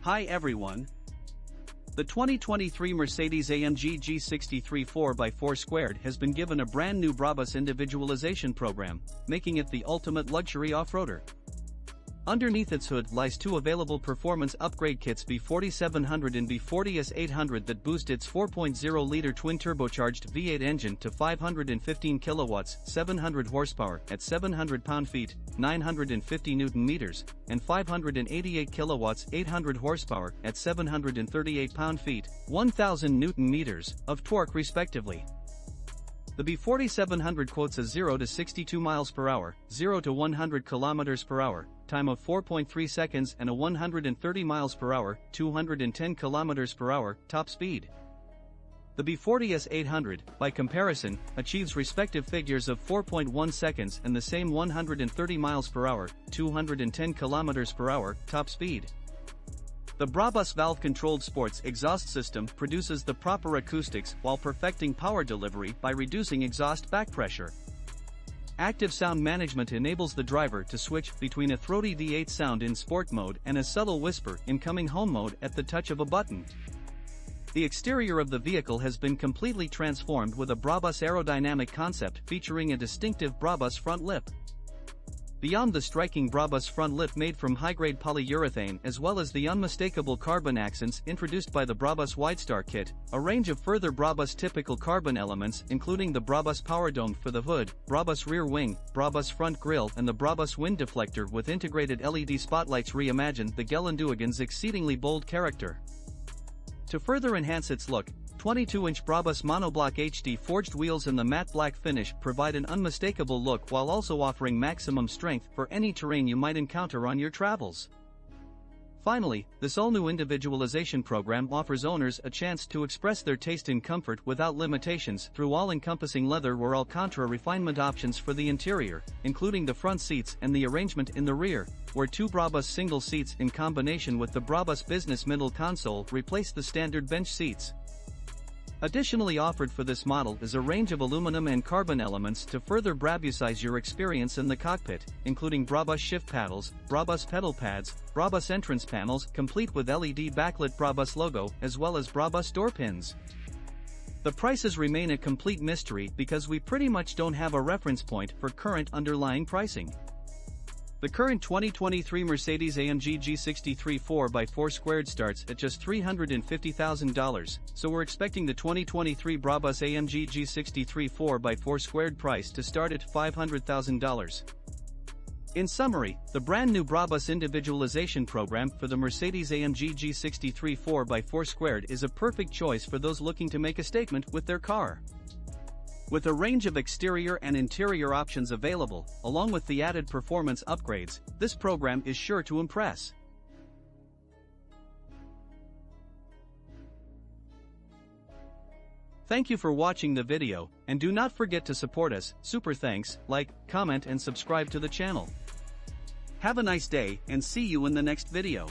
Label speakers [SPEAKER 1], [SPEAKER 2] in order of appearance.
[SPEAKER 1] Hi everyone. The 2023 Mercedes-AMG G63 4x4² has been given a brand new BRABUS individualization program, making it the ultimate luxury off-roader. Underneath its hood lies two available performance upgrade kits B40-700 and B40S-800 that boost its 4.0-liter twin-turbocharged V8 engine to 515 kilowatts, 700 horsepower at 700 pound-feet, 950 Nm, and 588 kilowatts, 800 horsepower at 738 pound-feet, 1000 Nm of torque respectively. The B40-700 quotes a 0 to 62 miles per hour, 0 to 100 kilometers per hour, time of 4.3 seconds and a 130 miles per hour, 210 kilometers per hour, top speed. The B40S-800, by comparison, achieves respective figures of 4.1 seconds and the same 130 miles per hour, 210 kilometers per hour, top speed. The BRABUS valve-controlled sports exhaust system produces the proper acoustics while perfecting power delivery by reducing exhaust back pressure. Active sound management enables the driver to switch between a throaty V8 sound in sport mode and a subtle whisper in coming home mode at the touch of a button. The exterior of the vehicle has been completely transformed with a BRABUS aerodynamic concept featuring a distinctive BRABUS front lip. Beyond the striking BRABUS front lip made from high-grade polyurethane as well as the unmistakable carbon accents introduced by the BRABUS Widestar kit, a range of further BRABUS typical carbon elements including the BRABUS power dome for the hood, BRABUS rear wing, BRABUS front grille and the BRABUS wind deflector with integrated LED spotlights reimagine the Geländewagen's exceedingly bold character. To further enhance its look, 22-inch BRABUS Monoblock HD forged wheels and the matte black finish provide an unmistakable look while also offering maximum strength for any terrain you might encounter on your travels. Finally, this all-new individualization program offers owners a chance to express their taste in comfort without limitations through all-encompassing leather or Alcantara refinement options for the interior, including the front seats and the arrangement in the rear, where two BRABUS single seats in combination with the BRABUS Business middle console replace the standard bench seats. Additionally offered for this model is a range of aluminum and carbon elements to further BRABUSize your experience in the cockpit, including BRABUS shift paddles, BRABUS pedal pads, BRABUS entrance panels complete with LED backlit BRABUS logo as well as BRABUS door pins. The prices remain a complete mystery because we pretty much don't have a reference point for current underlying pricing. The current 2023 Mercedes-AMG G63 4x4² starts at just $350,000, so we're expecting the 2023 BRABUS AMG G63 4x4² price to start at $500,000. In summary, the brand new BRABUS individualization program for the Mercedes-AMG G63 4x4² is a perfect choice for those looking to make a statement with their car. With a range of exterior and interior options available, along with the added performance upgrades, this program is sure to impress. Thank you for watching the video, and do not forget to support us. Super thanks, like, comment and subscribe to the channel. Have a nice day and see you in the next video.